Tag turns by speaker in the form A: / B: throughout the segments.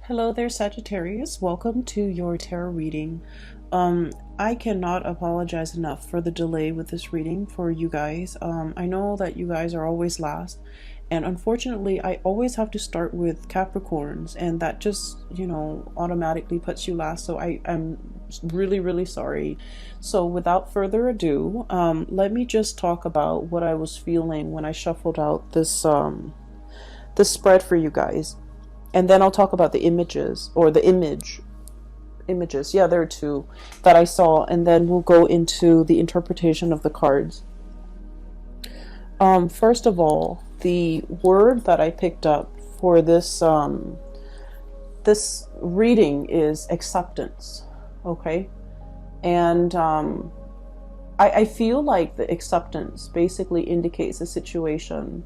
A: Hello there, Sagittarius. Welcome to your tarot reading. I cannot apologize enough for the delay with this reading for you guys. I know that you guys are always last, and unfortunately, I always have to start with Capricorns, and that just, automatically puts you last. So I'm really, really sorry. So without further ado, let me just talk about what I was feeling when I shuffled out this spread for you guys. And then I'll talk about the images, or the images. Yeah, there are two that I saw. And then we'll go into the interpretation of the cards. First of all, the word that I picked up for this reading is acceptance. Okay. And I feel like the acceptance basically indicates a situation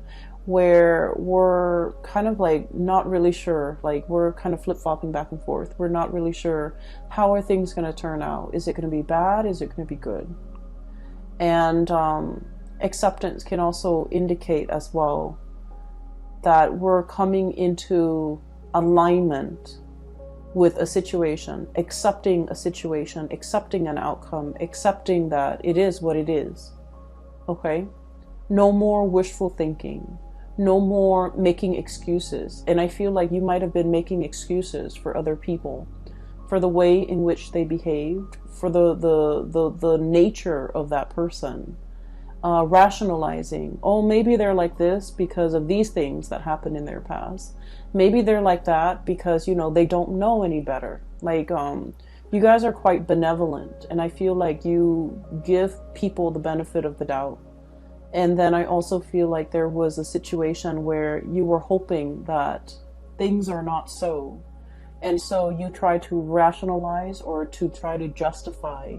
A: where we're kind of like not really sure, like we're kind of flip-flopping back and forth. We're not really sure, how are things going to turn out? Is it going to be bad? Is it going to be good? And acceptance can also indicate as well that we're coming into alignment with a situation, accepting an outcome, accepting that it is what it is. Okay? No more wishful thinking. No more making excuses. And I feel like you might have been making excuses for other people, for the way in which they behaved, for the nature of that person. Rationalizing, oh, maybe they're like this because of these things that happened in their past. Maybe they're like that because, they don't know any better. Like, you guys are quite benevolent, and I feel like you give people the benefit of the doubt. And then I also feel like there was a situation where you were hoping that things are not so. And so you try to rationalize or to try to justify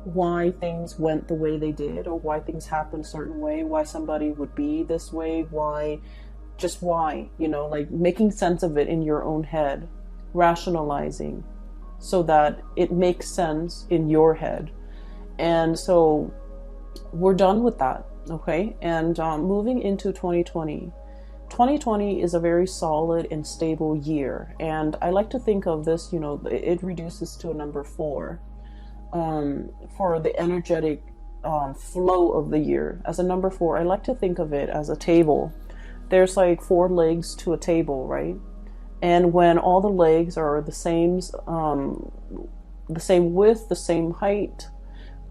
A: why things went the way they did, or why things happened a certain way, why somebody would be this way, why, like making sense of it in your own head, rationalizing so that it makes sense in your head. And so we're done with that. Okay, and moving into 2020. 2020 is a very solid and stable year, and I like to think of this, it reduces to a number 4 for the energetic flow of the year. As a number 4, I like to think of it as a table. There's like 4 legs to a table, right? And when all the legs are the same width, the same height,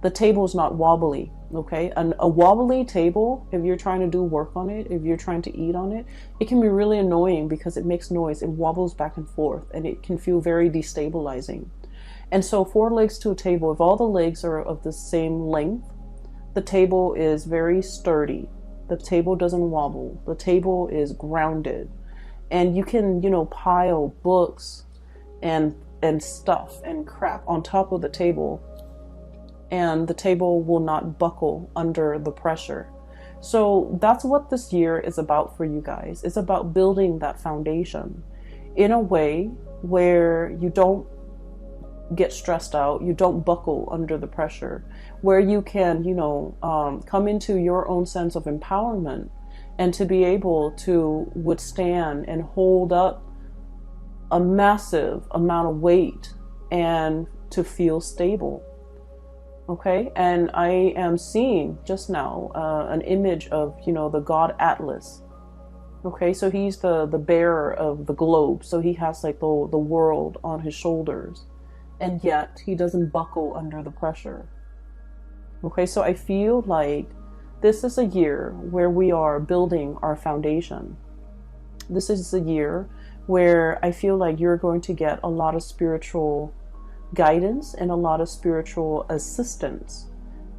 A: the table is not wobbly. Okay, and a wobbly table, if you're trying to do work on it, if you're trying to eat on it, it can be really annoying because it makes noise. It wobbles back and forth, and it can feel very destabilizing. And so 4 legs to a table, if all the legs are of the same length, the table is very sturdy. The table doesn't wobble. The table is grounded. And you can, pile books and stuff and crap on top of the table, and the table will not buckle under the pressure. So that's what this year is about for you guys. It's about building that foundation in a way where you don't get stressed out, you don't buckle under the pressure, where you can, come into your own sense of empowerment and to be able to withstand and hold up a massive amount of weight and to feel stable. Okay, and I am seeing just now an image of, the god Atlas. Okay, so he's the bearer of the globe. So he has like the world on his shoulders. And yet he doesn't buckle under the pressure. Okay, so I feel like this is a year where we are building our foundation. This is a year where I feel like you're going to get a lot of spiritual guidance and a lot of spiritual assistance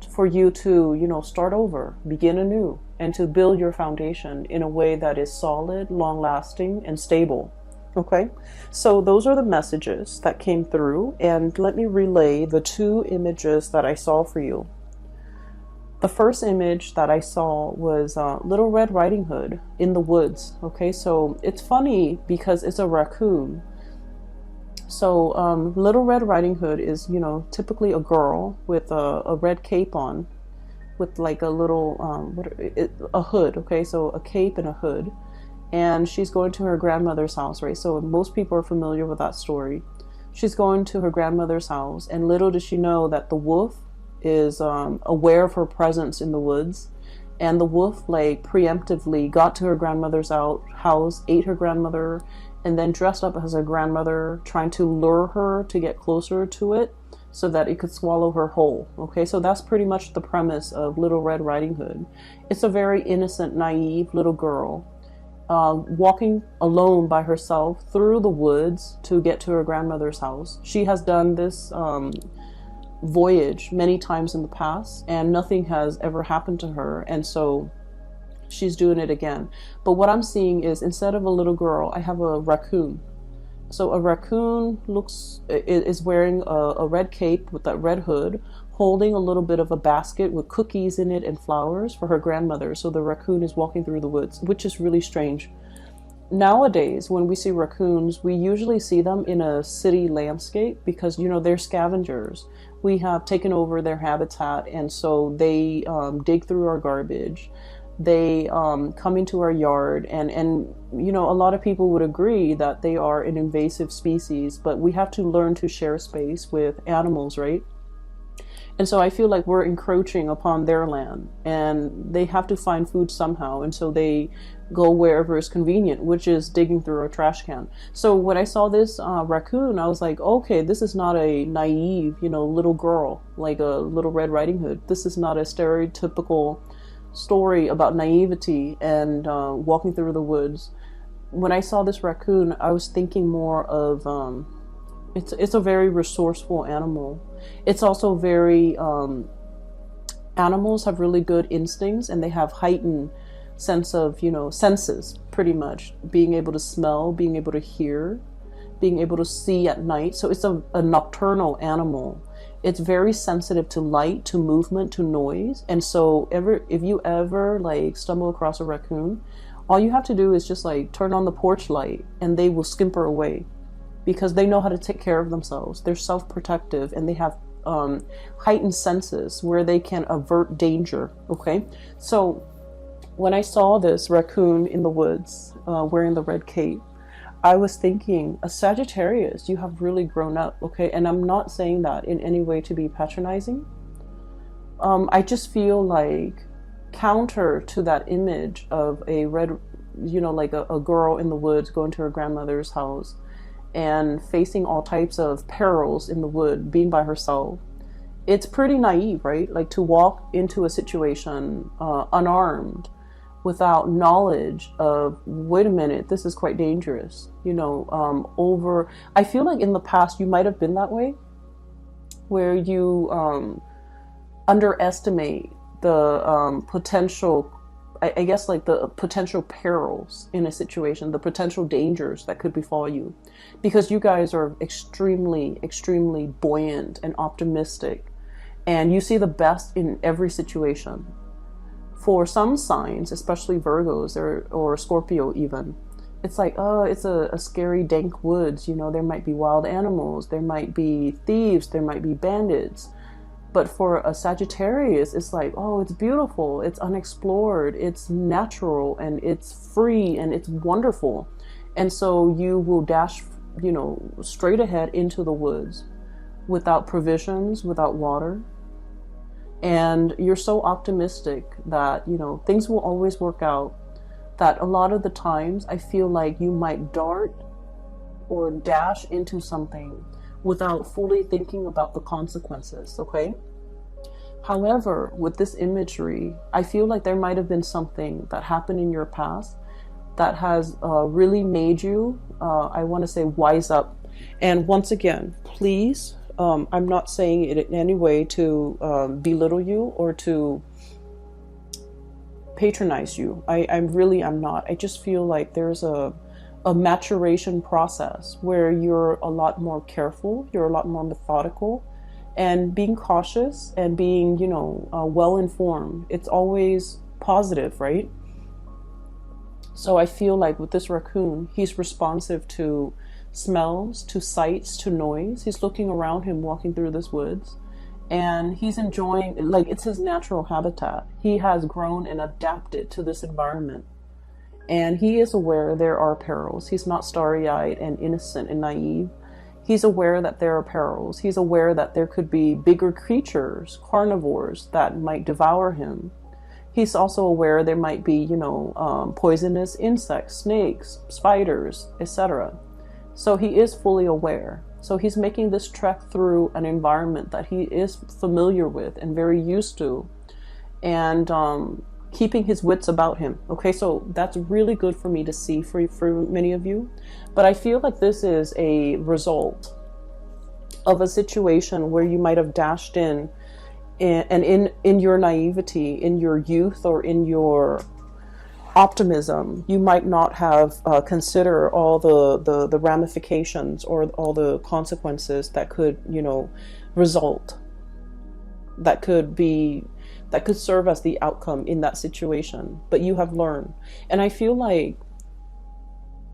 A: for you to, start over, begin anew, and to build your foundation in a way that is solid, long-lasting, and stable. Okay, so those are the messages that came through, and let me relay the 2 images that I saw for you. The first image that I saw was Little Red Riding Hood in the woods. Okay, so it's funny because it's a raccoon. So Little Red Riding Hood is, typically a girl with a red cape on, with like a little, a hood. Okay, so a cape and a hood. and she's going to her grandmother's house, right? So most people are familiar with that story. She's going to her grandmother's house, and little does she know that the wolf is aware of her presence in the woods, and the wolf like preemptively got to her grandmother's house, ate her grandmother, and then dressed up as her grandmother, trying to lure her to get closer to it so that it could swallow her whole. Okay, so that's pretty much the premise of Little Red Riding Hood. It's a very innocent, naive little girl walking alone by herself through the woods to get to her grandmother's house. She has done this voyage many times in the past, and nothing has ever happened to her, and so she's doing it again. But what I'm seeing is, instead of a little girl, I have a raccoon. So a raccoon is wearing a red cape with that red hood, holding a little bit of a basket with cookies in it and flowers for her grandmother. So the raccoon is walking through the woods, which is really strange. Nowadays, when we see raccoons, we usually see them in a city landscape because, you know, they're scavengers. We have taken over their habitat, and so they dig through our garbage. They come into our yard, and you know, a lot of people would agree that they are an invasive species, but we have to learn to share space with animals, right? And so I feel like we're encroaching upon their land, and they have to find food somehow, and so they go wherever is convenient, which is digging through a trash can. So when I saw this raccoon, I was like, okay, this is not a naive, you know, little girl like a Little Red Riding Hood. This is not a stereotypical story about naivety and walking through the woods. When I saw this raccoon, I was thinking more of it's a very resourceful animal. It's also very animals have really good instincts, and they have heightened sense of, you know, senses, pretty much being able to smell, being able to hear, being able to see at night. So it's a nocturnal animal. It's very sensitive to light, to movement, to noise. And so if you ever like stumble across a raccoon, all you have to do is just like turn on the porch light, and they will scamper away because they know how to take care of themselves. They're self-protective, and they have heightened senses where they can avert danger. Okay, so when I saw this raccoon in the woods wearing the red cape, I was thinking, a Sagittarius, you have really grown up, okay? And I'm not saying that in any way to be patronizing. I just feel like counter to that image of a red, you know, like a girl in the woods going to her grandmother's house and facing all types of perils in the wood, being by herself. It's pretty naive, right? Like to walk into a situation unarmed, without knowledge of, wait a minute, this is quite dangerous, you know, I feel like in the past you might have been that way, where you underestimate the potential, I guess like the potential perils in a situation, the potential dangers that could befall you, because you guys are extremely, extremely buoyant and optimistic, and you see the best in every situation. For some signs, especially Virgos or Scorpio even, it's like, oh, it's a scary, dank woods. You know, there might be wild animals, there might be thieves, there might be bandits. But for a Sagittarius, it's like, oh, it's beautiful, it's unexplored, it's natural, and it's free, and it's wonderful. And so you will dash, you know, straight ahead into the woods without provisions, without water. And you're so optimistic that, you know, things will always work out, that a lot of the times I feel like you might dart or dash into something without fully thinking about the consequences, okay? However, with this imagery, I feel like there might have been something that happened in your past that has really made you, I want to say, wise up. And once again, please, I'm not saying it in any way to belittle you or to patronize you. I'm not. I just feel like there's a maturation process where you're a lot more careful, you're a lot more methodical, and being cautious and being, you know, well informed. It's always positive, right? So I feel like with this raccoon, he's responsive to smells, to sights, to noise. He's looking around him walking through this woods, and he's enjoying, like, it's his natural habitat. He has grown and adapted to this environment, And he is aware there are perils. He's not starry-eyed and innocent and naive. He's aware that there are perils. He's aware that there could be bigger creatures, carnivores, that might devour him. He's also aware there might be, poisonous insects, snakes, spiders, etc. So he is fully aware. So he's making this trek through an environment that he is familiar with and very used to, and keeping his wits about him. Okay, so that's really good for me to see for many of you. But I feel like this is a result of a situation where you might have dashed in, and in your naivety, in your youth, or in your optimism, you might not have considered all the ramifications or all the consequences that could, result, that could serve as the outcome in that situation. But you have learned. And I feel like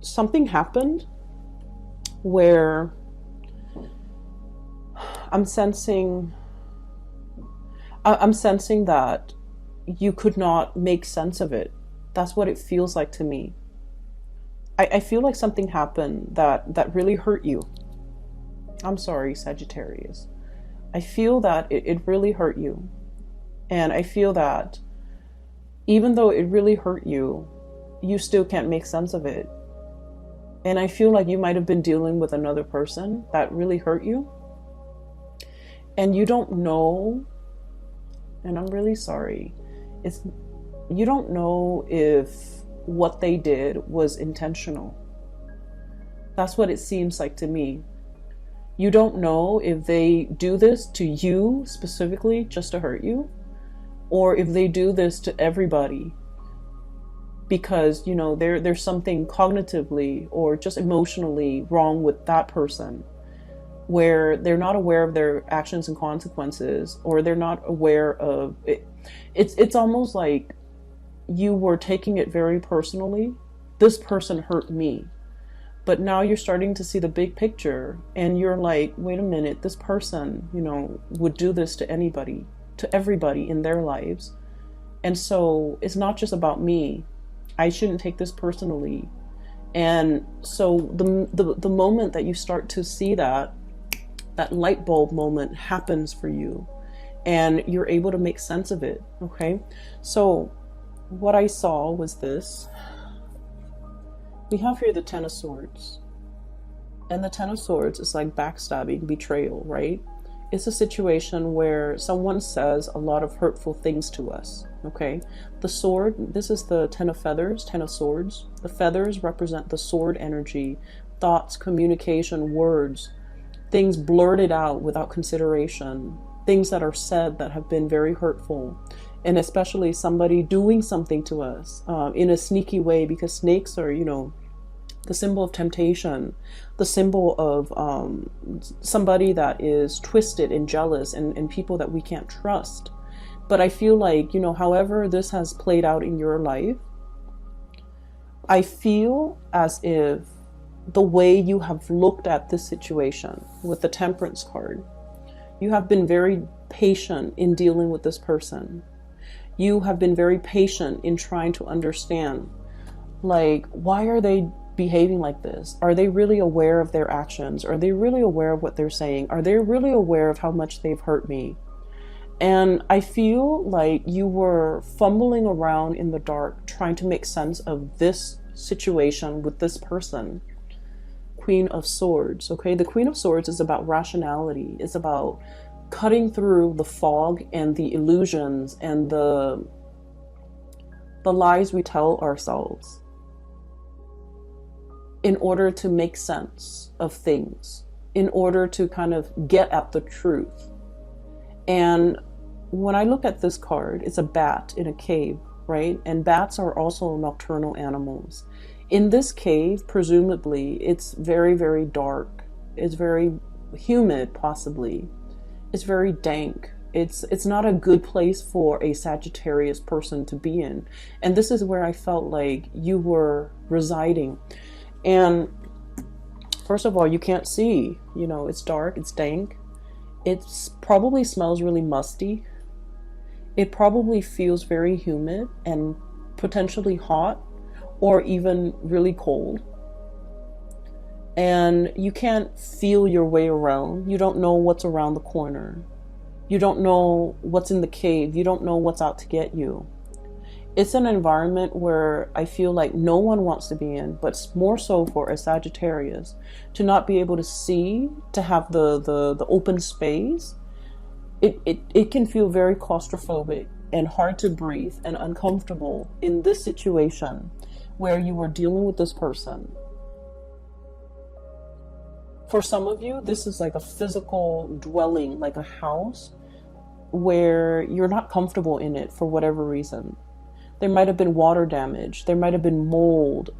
A: something happened where I'm sensing that you could not make sense of it. That's what it feels like to me. I feel like something happened that really hurt you. I'm sorry, Sagittarius. I feel that it really hurt you. And I feel that even though it really hurt you, you still can't make sense of it. And I feel like you might have been dealing with another person that really hurt you. And you don't know, and I'm really sorry, you don't know if what they did was intentional. That's what it seems like to me. You don't know if they do this to you specifically just to hurt you, or if they do this to everybody because, there's something cognitively or just emotionally wrong with that person, where they're not aware of their actions and consequences, or they're not aware of it. It's almost like you were taking it very personally. This person hurt me. But now you're starting to see the big picture, and you're like, wait a minute, this person, would do this to anybody, to everybody in their lives. And so it's not just about me. I shouldn't take this personally. And so the moment that you start to see that light bulb moment happens for you, and you're able to make sense of it. Okay. So what I saw was this. We have here the Ten of Swords. And the Ten of Swords is like backstabbing, betrayal, right? It's a situation where someone says a lot of hurtful things to us, okay? The sword, this is the Ten of Feathers, Ten of Swords. The feathers represent the sword energy, thoughts, communication, words, things blurted out without consideration, things that are said that have been very hurtful. And especially somebody doing something to us in a sneaky way, because snakes are, the symbol of temptation, the symbol of somebody that is twisted and jealous, and people that we can't trust. But I feel like, however this has played out in your life, I feel as if the way you have looked at this situation with the Temperance card, you have been very patient in dealing with this person. You have been very patient in trying to understand, like, why are they behaving like this? Are they really aware of their actions? Are they really aware of what they're saying? Are they really aware of how much they've hurt me? And I feel like you were fumbling around in the dark trying to make sense of this situation with this person. Queen of Swords, okay? The Queen of Swords is about rationality. It's about cutting through the fog and the illusions and the lies we tell ourselves in order to make sense of things, in order to kind of get at the truth. And when I look at this card, it's a bat in a cave, right? And bats are also nocturnal animals. In this cave, presumably, it's very, very dark. It's very humid, possibly. It's very dank. It's not a good place for a Sagittarius person to be in. And this is where I felt like you were residing. And first of all, you can't see, it's dark, it's dank. It probably smells really musty. It probably feels very humid and potentially hot. or even really cold. And you can't feel your way around. You don't know what's around the corner. You don't know what's in the cave. You don't know what's out to get you. It's an environment where I feel like no one wants to be in, but more so for a Sagittarius, to not be able to see, to have the open space. It can feel very claustrophobic and hard to breathe and uncomfortable in this situation where you are dealing with this person. For some of you, this is like a physical dwelling, like a house where you're not comfortable in it for whatever reason. There might have been water damage. There might have been mold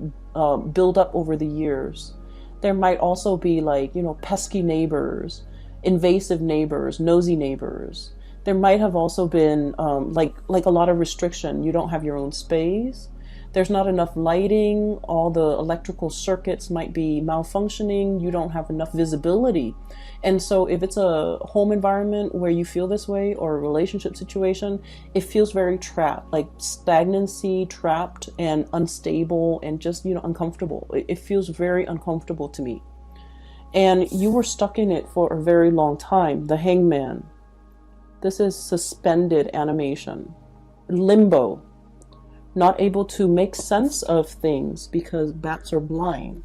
A: build up over the years. There might also be like, pesky neighbors, invasive neighbors, nosy neighbors. There might have also been like a lot of restriction. You don't have your own space. There's not enough lighting. All the electrical circuits might be malfunctioning. You don't have enough visibility. And so if it's a home environment where you feel this way, or a relationship situation, it feels very trapped, like stagnancy, trapped and unstable and just, uncomfortable. It feels very uncomfortable to me. And you were stuck in it for a very long time. The Hangman. This is suspended animation. Limbo. Not able to make sense of things because bats are blind.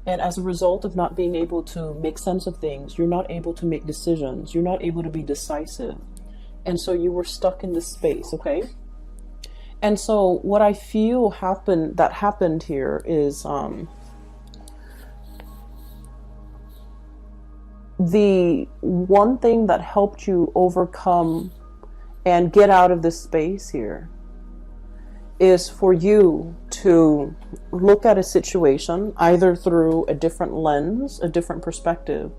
A: And as a result of not being able to make sense of things, you're not able to make decisions. You're not able to be decisive. And so you were stuck in this space, okay? And so what I feel happened here is the one thing that helped you overcome and get out of this space here is for you to look at a situation either through a different lens, a different perspective,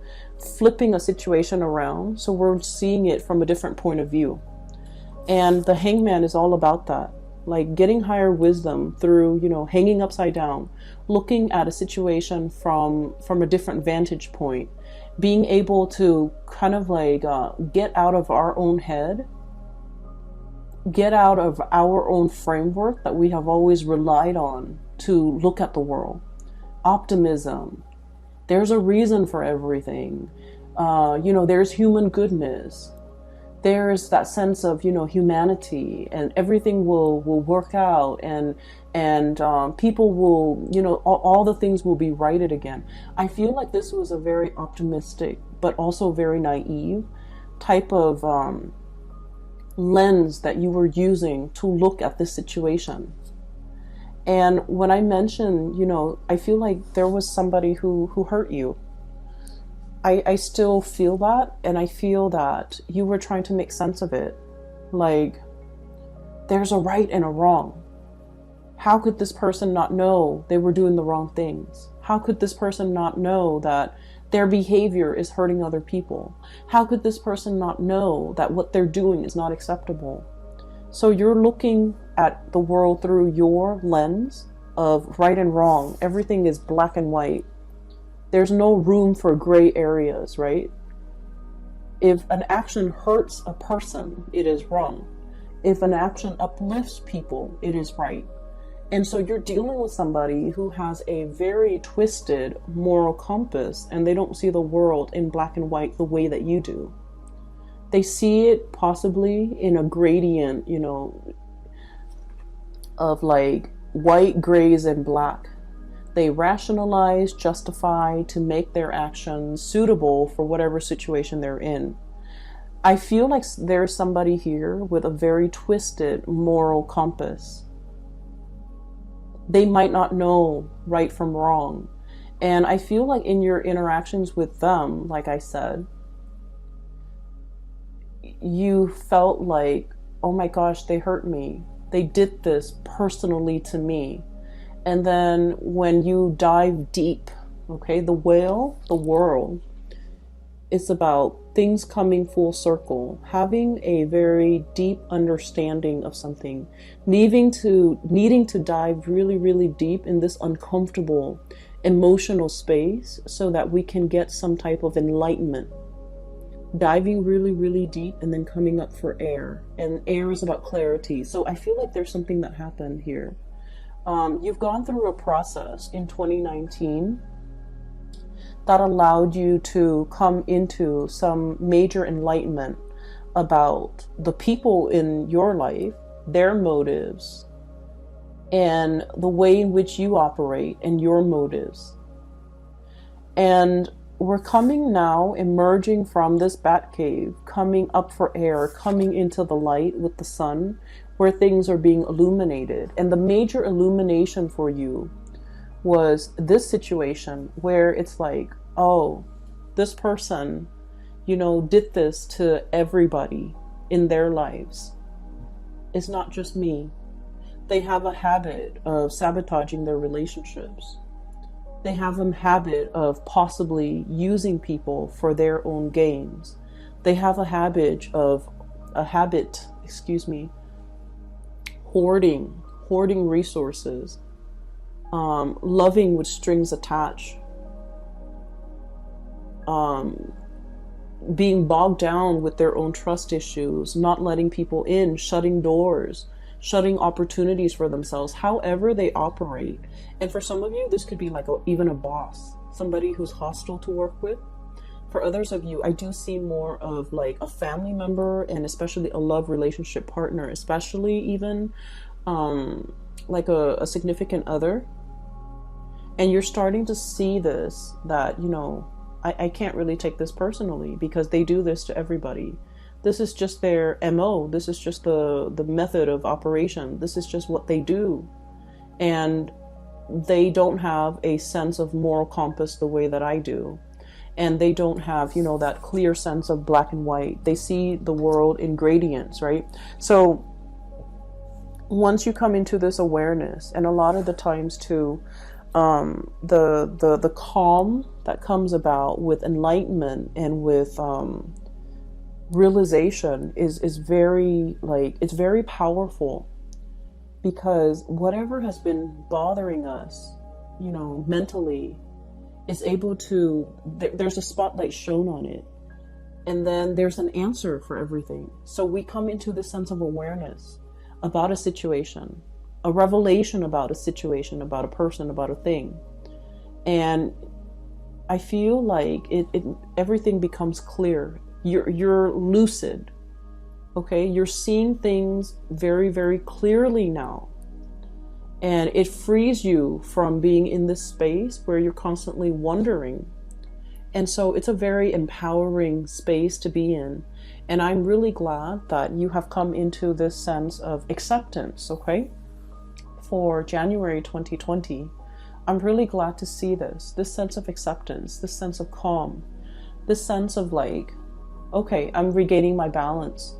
A: flipping a situation around so we're seeing it from a different point of view. And the Hangman is all about that, like getting higher wisdom through, hanging upside down, looking at a situation from a different vantage point, being able to kind of like get out of our own head, get out of our own framework that we have always relied on to look at the world. Optimism. There's a reason for everything. There's human goodness. There's that sense of, humanity, and everything will work out, and people will, all the things will be righted again. I feel like this was a very optimistic, but also very naive type of lens that you were using to look at this situation. And when I mentioned, I feel like there was somebody who hurt you. I still feel that, and I feel that you were trying to make sense of it. Like, there's a right and a wrong. How could this person not know they were doing the wrong things? How could this person not know that their behavior is hurting other people? How could this person not know that what they're doing is not acceptable? So you're looking at the world through your lens of right and wrong. Everything is black and white. There's no room for gray areas, right? If an action hurts a person, it is wrong. If an action uplifts people, it is right. And so you're dealing with somebody who has a very twisted moral compass, and they don't see the world in black and white the way that you do. They see it possibly in a gradient, of like white, grays, and black. They rationalize, justify to make their actions suitable for whatever situation they're in. I feel like there's somebody here with a very twisted moral compass. They might not know right from wrong. And I feel like in your interactions with them, like I said, you felt like, oh my gosh, they hurt me. They did this personally to me. And then when you dive deep, okay, the world, it's about things coming full circle, having a very deep understanding of something, needing to dive really, really deep in this uncomfortable emotional space so that we can get some type of enlightenment. Diving really, really deep and then coming up for air. And air is about clarity. So I feel like there's something that happened here You've gone through a process in 2019 that allowed you to come into some major enlightenment about the people in your life, their motives, and the way in which you operate and your motives. And we're coming now, emerging from this bat cave, coming up for air, coming into the light with the sun, where things are being illuminated. And the major illumination for you was this situation where it's like, oh, this person, did this to everybody in their lives. It's not just me. They have a habit of sabotaging their relationships. They have a habit of possibly using people for their own gains. They have a habit, hoarding resources, loving with strings attached, being bogged down with their own trust issues, not letting people in, shutting doors, shutting opportunities for themselves, however they operate. And for some of you, this could be like even a boss, somebody who's hostile to work with. For others of you, I do see more of like a family member, and especially a love relationship partner, especially even like a significant other. And you're starting to see this, that, I can't really take this personally because they do this to everybody. This is just their MO. This is just the method of operation. This is just what they do. And they don't have a sense of moral compass the way that I do. And they don't have, that clear sense of black and white. They see the world in gradients, right? So once you come into this awareness, and a lot of the times too, the calm that comes about with enlightenment and with realization is very, it's very powerful, because whatever has been bothering us, mentally, is able to, there's a spotlight shown on it, and then there's an answer for everything. So we come into this sense of awareness about a situation, a revelation about a situation, about a person, about a thing. And I feel like everything becomes clear. You're lucid. Okay? You're seeing things very, very clearly now. And it frees you from being in this space where you're constantly wondering. And so it's a very empowering space to be in. And I'm really glad that you have come into this sense of acceptance, okay? For January 2020, I'm really glad to see this sense of acceptance, this sense of calm, this sense of like, okay, I'm regaining my balance.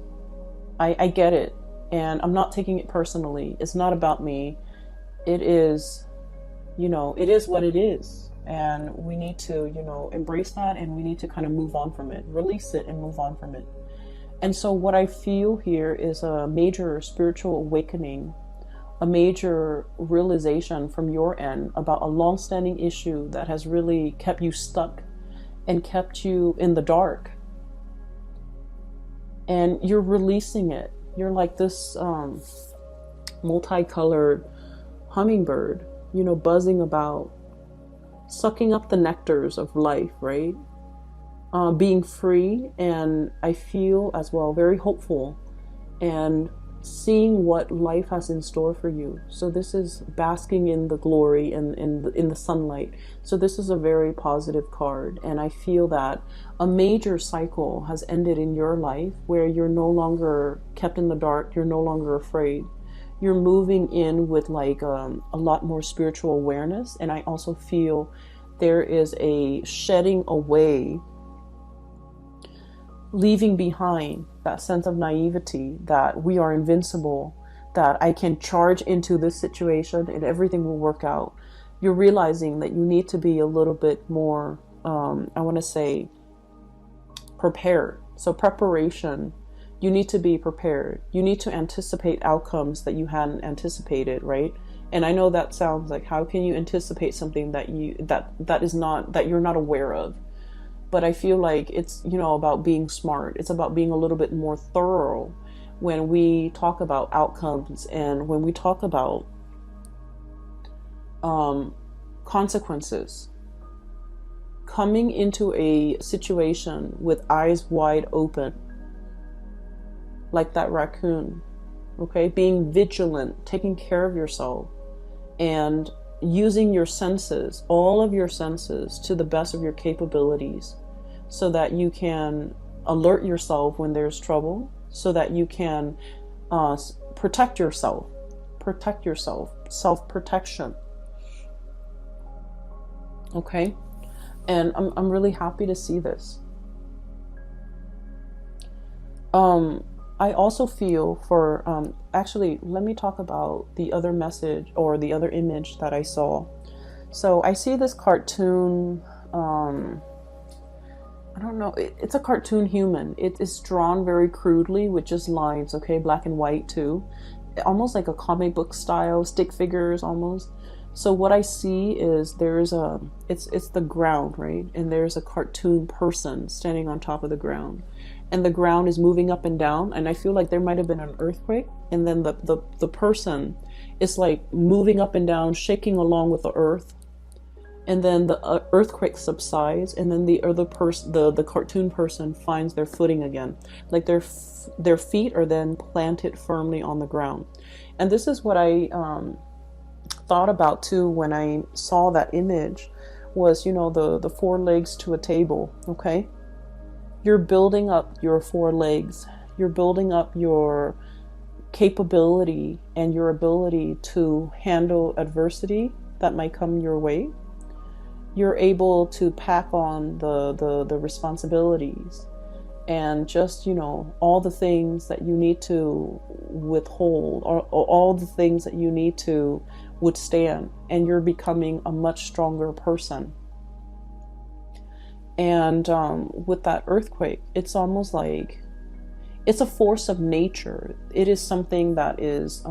A: I get it, and I'm not taking it personally. It's not about me. It is, it is what it is. And we need to, embrace that, and we need to kind of move on from it, release it and move on from it. And so what I feel here is a major spiritual awakening, a major realization from your end about a long-standing issue that has really kept you stuck and kept you in the dark. And you're releasing it. You're like this multicolored hummingbird, buzzing about, sucking up the nectars of life, right? Being free, and I feel as well very hopeful and seeing what life has in store for you. So this is basking in the glory and in the sunlight. So this is a very positive card, and I feel that a major cycle has ended in your life where you're no longer kept in the dark. You're no longer afraid. You're moving in with like a lot more spiritual awareness. And I also feel there is a shedding away, leaving behind that sense of naivety that we are invincible, that I can charge into this situation and everything will work out. You're realizing that you need to be a little bit more, I want to say, prepared. So preparation, you need to be prepared. You need to anticipate outcomes that you hadn't anticipated, right? And I know that sounds like, how can you anticipate something that you're not aware of? But I feel like it's, about being smart. It's about being a little bit more thorough when we talk about outcomes and when we talk about consequences. Coming into a situation with eyes wide open, like that raccoon, okay? Being vigilant, taking care of yourself, and using your senses, all of your senses, to the best of your capabilities, so that you can alert yourself when there's trouble, so that you can protect yourself, self-protection, okay? And I'm really happy to see this. I also feel for, actually, let me talk about the other message or the other image that I saw. So I see this cartoon, I don't know, it's a cartoon human. It is drawn very crudely with just lines, okay, black and white too. Almost like a comic book style, stick figures almost. So what I see is there's it's the ground, right? And there's a cartoon person standing on top of the ground. And the ground is moving up and down. And I feel like there might have been an earthquake. And then the person is like moving up and down, shaking along with the earth. And then the earthquake subsides. And then the other person, the cartoon person, finds their footing again. Like their feet are then planted firmly on the ground. And this is what I thought about too when I saw that image, was, you know, the 4 legs to a table, okay? You're building up your 4 legs. You're building up your capability and your ability to handle adversity that might come your way. You're able to pack on the responsibilities and just, you know, all the things that you need to withhold, or all the things that you need to withstand, and you're becoming a much stronger person. And with that earthquake, it's almost like it's a force of nature. It is something that is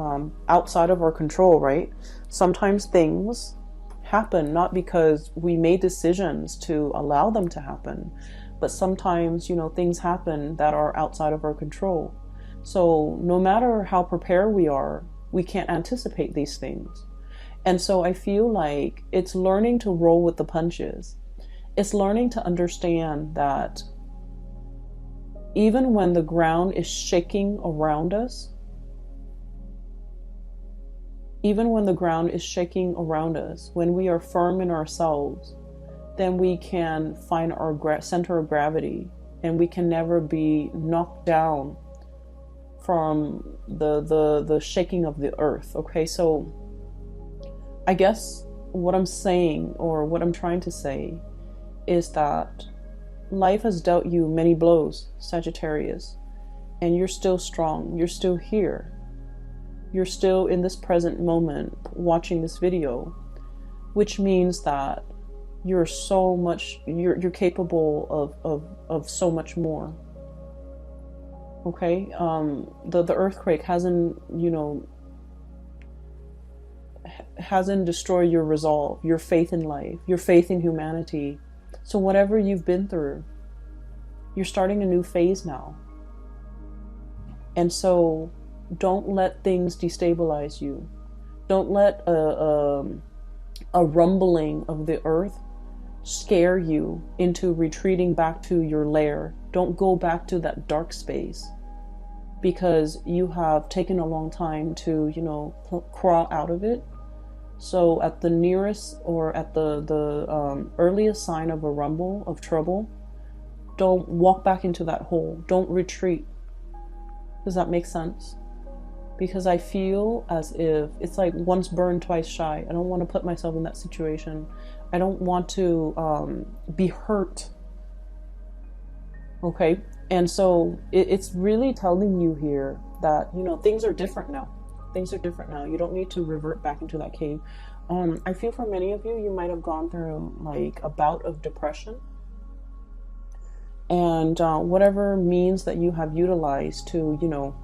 A: outside of our control, right? Sometimes things happen not because we made decisions to allow them to happen, but sometimes, you know, things happen that are outside of our control. So no matter how prepared we are, we can't anticipate these things. And so I feel like it's learning to roll with the punches. It's learning to understand that even when the ground is shaking around us, when we are firm in ourselves, then we can find our center of gravity, and we can never be knocked down from the shaking of the earth. Okay, so I guess what I'm saying, or what I'm trying to say, is that life has dealt you many blows, Sagittarius, and you're still strong. You're still here. You're still in this present moment watching this video, which means that you're so much, you're capable of so much more. Okay, the earthquake hasn't, you know, hasn't destroyed your resolve, your faith in life, your faith in humanity. So whatever you've been through, you're starting a new phase now. And so don't let things destabilize you. Don't let a rumbling of the earth scare you into retreating back to your lair. Don't go back to that dark space, because you have taken a long time to, you know, crawl out of it. So at the nearest, or at the earliest sign of a rumble of trouble, don't walk back into that hole. Don't retreat. Does that make sense? Because I feel as if it's like once burned, twice shy. I don't want to put myself in that situation. I don't want to be hurt. Okay? And so it's really telling you here that, you know, things are different now. Things are different now. You don't need to revert back into that cave. I feel for many of you, you might have gone through like a bout of depression. And whatever means that you have utilized to, you know,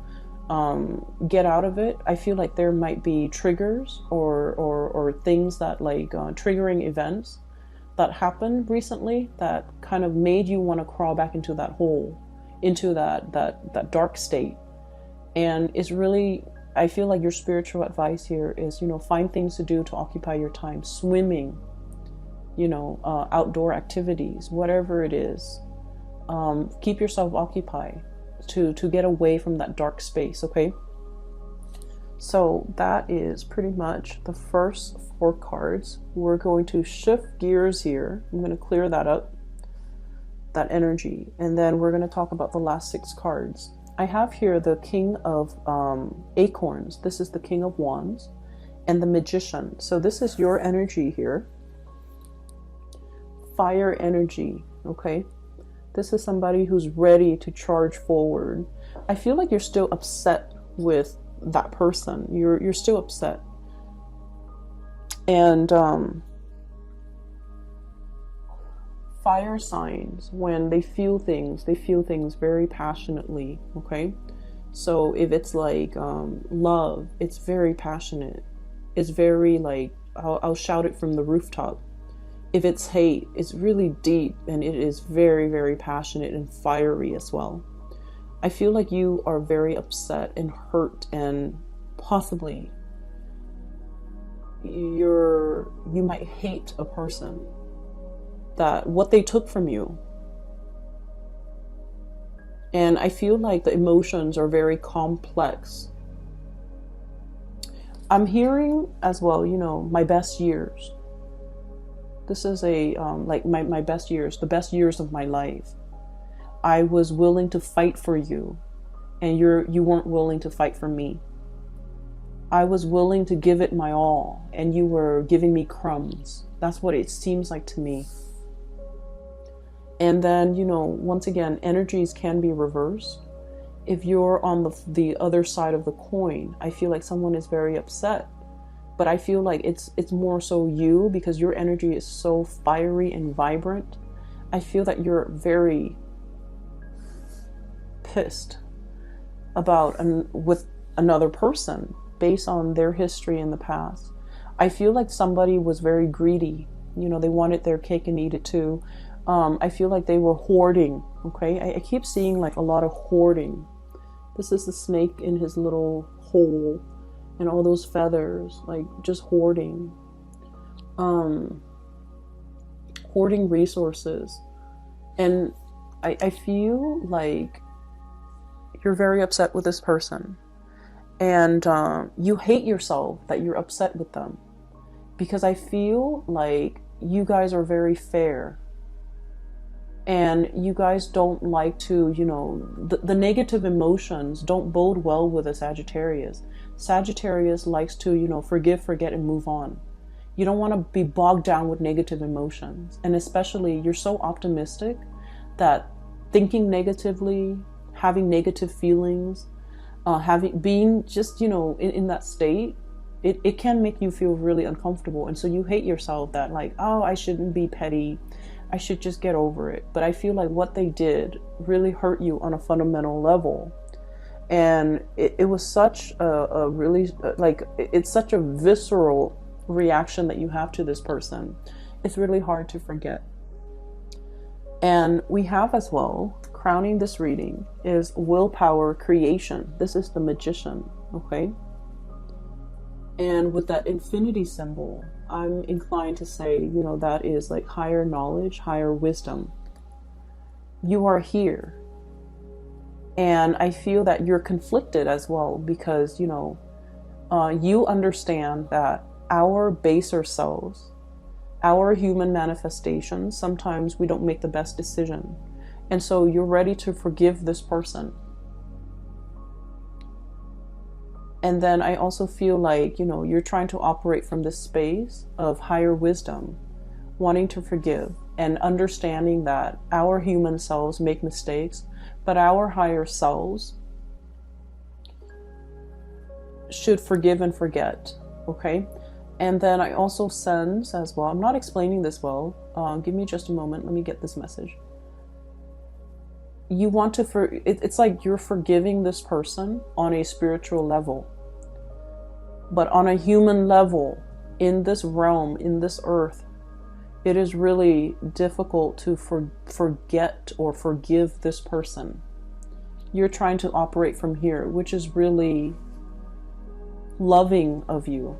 A: get out of it, I feel like there might be triggers or things that like triggering events that happened recently that kind of made you want to crawl back into that hole, into that dark state. And it's really, I feel like your spiritual advice here is, you know, find things to do to occupy your time. Swimming, you know, outdoor activities, whatever it is. Keep yourself occupied to get away from that dark space, okay? So that is pretty much the first 4 cards. We're going to shift gears here. I'm going to clear that up, that energy, and then we're going to talk about the last 6 cards. I have here the King of Acorns. This is the King of Wands, and the Magician. So this is your energy here. Fire energy, okay? This is somebody who's ready to charge forward. I feel like you're still upset with that person. You're still upset. And fire signs, when they feel things very passionately, okay? So if it's like love, it's very passionate. It's very like, I'll shout it from the rooftop. If it's hate, it's really deep, and it is very, very passionate and fiery as well. I feel like you are very upset and hurt, and possibly you might hate a person, that what they took from you. And I feel like the emotions are very complex. I'm hearing as well, you know, my best years. This is a like my best years, the best years of my life. I was willing to fight for you, and you weren't willing to fight for me. I was willing to give it my all, and you were giving me crumbs. That's what it seems like to me. And then, you know, once again, energies can be reversed. If you're on the other side of the coin, I feel like someone is very upset. But I feel like it's more so you, because your energy is so fiery and vibrant. I feel that you're very pissed about with another person based on their history in the past. I feel like somebody was very greedy. You know, they wanted their cake and eat it too. I feel like they were hoarding, okay? I keep seeing like a lot of hoarding. This is the snake in his little hole and all those feathers, like just hoarding. Hoarding resources. And I feel like you're very upset with this person. And you hate yourself that you're upset with them. Because I feel like you guys are very fair. And you guys don't like to, you know, the negative emotions don't bode well with a Sagittarius. Sagittarius likes to, you know, forgive, forget, and move on. You don't want to be bogged down with negative emotions. And especially, you're so optimistic that thinking negatively, having negative feelings, being just, you know, in that state, it can make you feel really uncomfortable. And so you hate yourself that like, oh, I shouldn't be petty. I should just get over it. But I feel like what they did really hurt you on a fundamental level. And it was such a really, like, it's such a visceral reaction that you have to this person. It's really hard to forget. And we have as well, crowning this reading, is willpower creation. This is the Magician, okay? And with that infinity symbol, I'm inclined to say, you know, that is like higher knowledge, higher wisdom. You are here. And I feel that you're conflicted as well because, you know, you understand that our baser selves, our human manifestations, sometimes we don't make the best decision. And so you're ready to forgive this person. And then I also feel like, you know, you're trying to operate from this space of higher wisdom, wanting to forgive and understanding that our human selves make mistakes, but our higher selves should forgive and forget, okay? And then I also sense as well, I'm not explaining this well, give me just a moment, let me get this message. You want to, it's like you're forgiving this person on a spiritual level. But on a human level, in this realm, in this earth, it is really difficult to forget or forgive this person. You're trying to operate from here, which is really loving of you.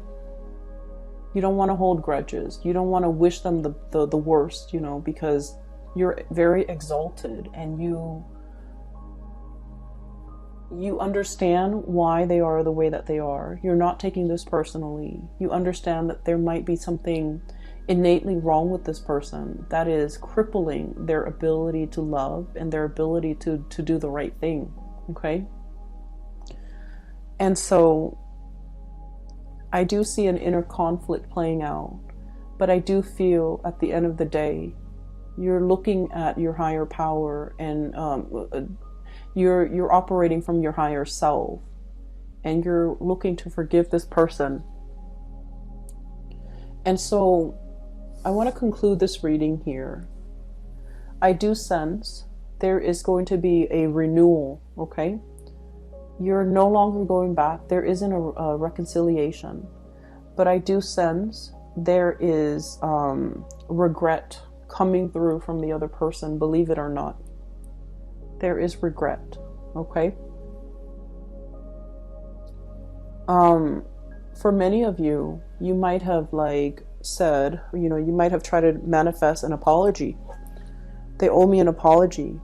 A: You don't want to hold grudges. You don't want to wish them the worst, you know, because you're very exalted and you understand why they are the way that they are. You're not taking this personally. You understand that there might be something innately wrong with this person that is crippling their ability to love and their ability to do the right thing. Okay? And so I do see an inner conflict playing out, but I do feel at the end of the day, you're looking at your higher power and you're operating from your higher self, and you're looking to forgive this person. And so I want to conclude this reading here. I do sense there is going to be a renewal, okay? You're no longer going back. There isn't a reconciliation. But I do sense there is regret coming through from the other person, believe it or not. There is regret, okay? For many of you, you might have said, you know, you might have tried to manifest an apology. They owe me an apology.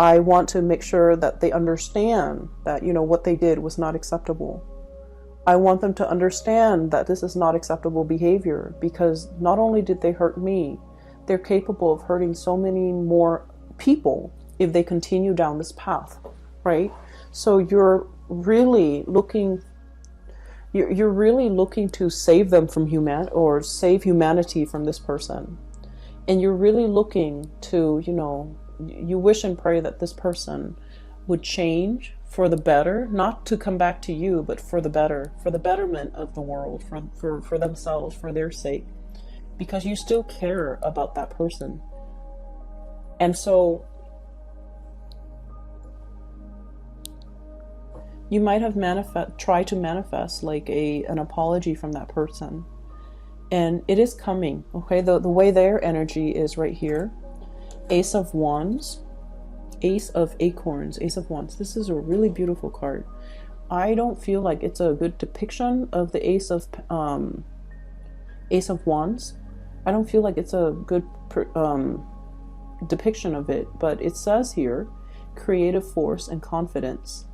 A: I want to make sure that they understand that, you know, what they did was not acceptable. I want them to understand that this is not acceptable behavior, because not only did they hurt me, they're capable of hurting so many more people if they continue down this path, right? So you're really looking to save them from save humanity from this person. And you're really looking to, you know, you wish and pray that this person would change for the better, not to come back to you, but for the better, for the betterment of the world, for themselves, for their sake, because you still care about that person. And so you might have tried to manifest an apology from that person. And it is coming, okay? The way their energy is right here. Ace of Wands, Ace of Acorns, Ace of Wands. This is a really beautiful card. I don't feel like it's a good depiction of the Ace of Wands. I don't feel like it's a good depiction of it, but it says here, creative force and confidence.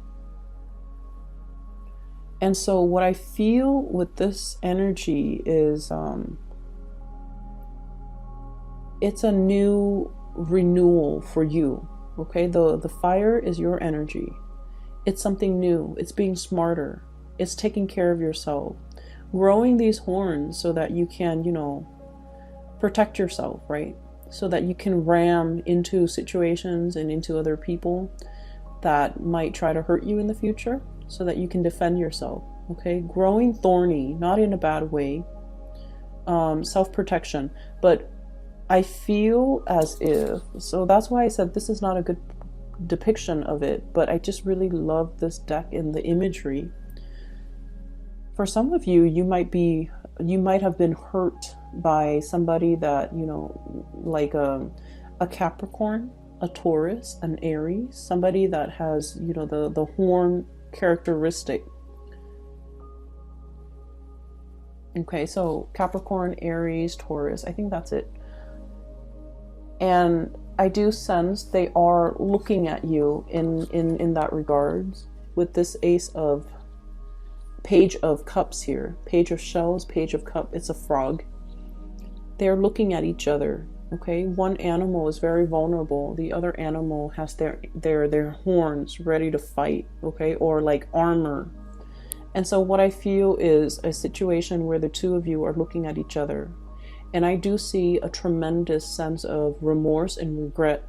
A: And so what I feel with this energy is it's a new renewal for you, okay? The fire is your energy. It's something new. It's being smarter. It's taking care of yourself. Growing these horns so that you can, you know, protect yourself, right? So that you can ram into situations and into other people that might try to hurt you in the future, so that you can defend yourself, okay? Growing thorny, not in a bad way, self-protection, but I feel as if, so that's why I said this is not a good depiction of it, but I just really love this deck and the imagery. For some of you, you might have been hurt by somebody that, you know, like a Capricorn, a Taurus, an Aries, somebody that has, you know, the horn characteristic. Okay, so Capricorn, Aries, Taurus, I think that's it. And I do sense they are looking at you in that regards with this Page of Cups here. Page of Shells, Page of Cup, it's a frog. They're looking at each other, okay? One animal is very vulnerable. The other animal has their horns ready to fight, okay? Or like armor. And so what I feel is a situation where the two of you are looking at each other. And I do see a tremendous sense of remorse and regret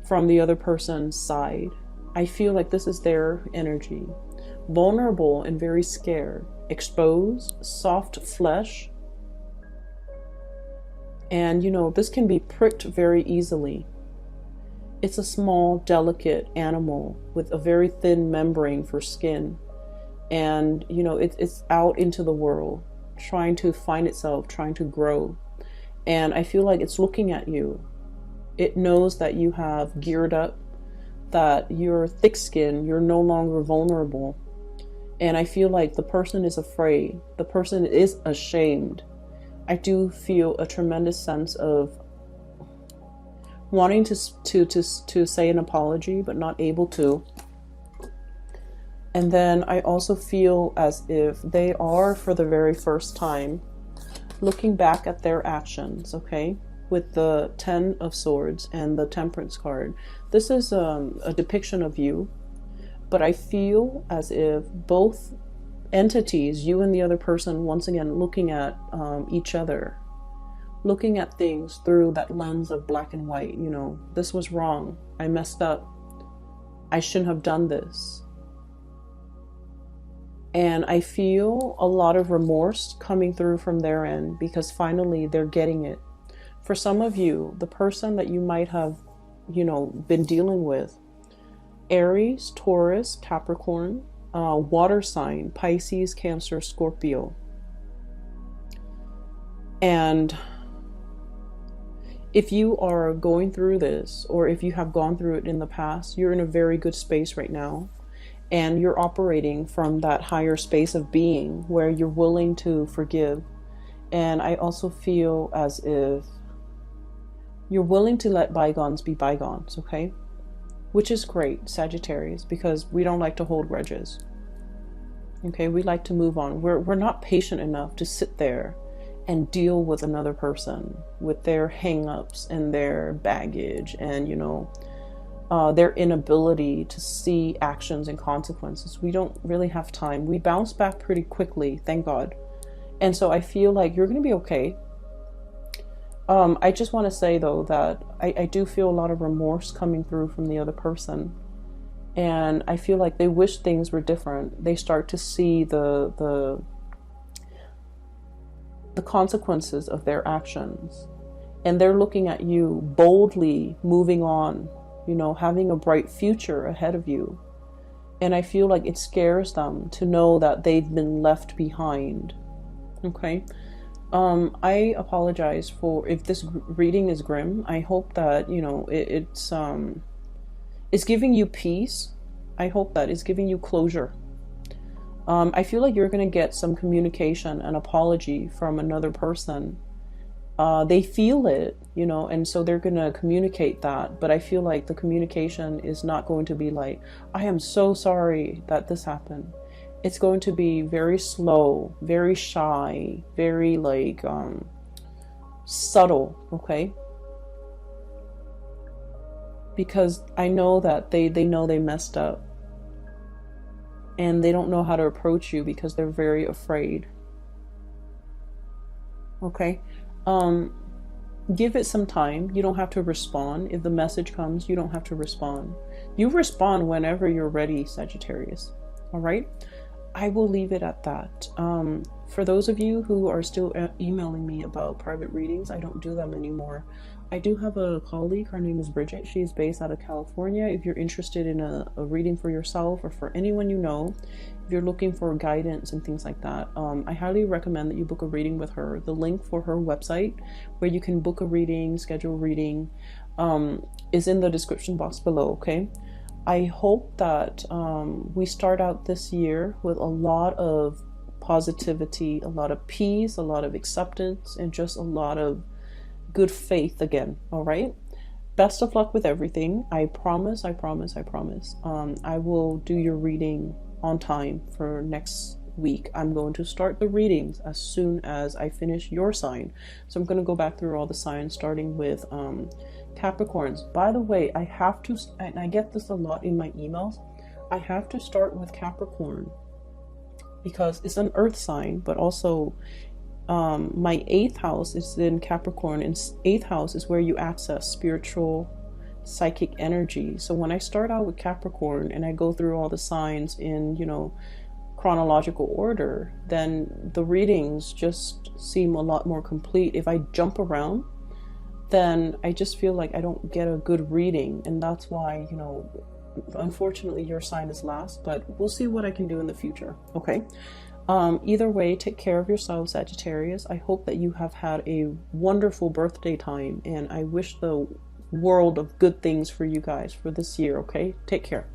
A: from the other person's side. I feel like this is their energy. Vulnerable and very scared. Exposed, soft flesh. And, you know, this can be pricked very easily. It's a small, delicate animal with a very thin membrane for skin. And, you know, it's out into the world, trying to find itself, trying to grow. And I feel like it's looking at you. It knows that you have geared up, that you're thick-skinned, you're no longer vulnerable. And I feel like the person is afraid. The person is ashamed. I do feel a tremendous sense of wanting to say an apology, but not able to. And then I also feel as if they are, for the very first time, looking back at their actions, okay? With the 10 of Swords and the Temperance card. This is a depiction of you, but I feel as if both entities, you and the other person, once again, looking at each other, looking at things through that lens of black and white. You know, this was wrong. I messed up. I shouldn't have done this. And I feel a lot of remorse coming through from their end, because finally they're getting it. For some of you, the person that you might have, you know, been dealing with, Aries, Taurus, Capricorn, water sign, Pisces, Cancer, Scorpio. And if you are going through this, or if you have gone through it in the past, you're in a very good space right now. And you're operating from that higher space of being where you're willing to forgive. And I also feel as if you're willing to let bygones be bygones, okay? Which is great, Sagittarius, because we don't like to hold grudges. Okay, we like to move on. We're not patient enough to sit there and deal with another person with their hang-ups and their baggage and, you know, their inability to see actions and consequences. We don't really have time. We bounce back pretty quickly, thank God. And so I feel like you're going to be okay. I just want to say, though, that I do feel a lot of remorse coming through from the other person. And I feel like they wish things were different. They start to see the consequences of their actions. And they're looking at you boldly moving on, you know, having a bright future ahead of you. And I feel like it scares them to know that they've been left behind. Okay. I apologize for if this reading is grim. I hope that, you know, it's giving you peace. I hope that it's giving you closure. I feel like you're going to get some communication and apology from another person. They feel it, you know, and so they're going to communicate that. But I feel like the communication is not going to be like, I am so sorry that this happened. It's going to be very slow, very shy, very like subtle, okay? Because I know that they know they messed up. And they don't know how to approach you because they're very afraid. Okay? Give it some time. You don't have to respond. If the message comes, you don't have to respond. You respond whenever you're ready, Sagittarius. All right? I will leave it at that. For those of you who are still emailing me about private readings, I don't do them anymore. I do have a colleague. Her name is Bridget. She's based out of California. If you're interested in a reading for yourself or for anyone you know, if you're looking for guidance and things like that, I highly recommend that you book a reading with her. The link for her website where you can book a reading, schedule a reading, is in the description box below, okay? I hope that we start out this year with a lot of positivity, a lot of peace, a lot of acceptance, and just a lot of good faith again. All right. Best of luck with everything. I promise. I will do your reading on time for next week. I'm going to start the readings as soon as I finish your sign. So I'm going to go back through all the signs, starting with Capricorns. By the way, I have to, and I get this a lot in my emails, I have to start with Capricorn because it's an earth sign, but also my 8th house is in Capricorn, and 8th house is where you access spiritual, psychic energy. So when I start out with Capricorn and I go through all the signs in, you know, chronological order, then the readings just seem a lot more complete. If I jump around, then I just feel like I don't get a good reading, and that's why, you know, unfortunately your sign is last, but we'll see what I can do in the future. Okay. Either way, take care of yourself, Sagittarius. I hope that you have had a wonderful birthday time, and I wish the world of good things for you guys for this year. Okay, take care.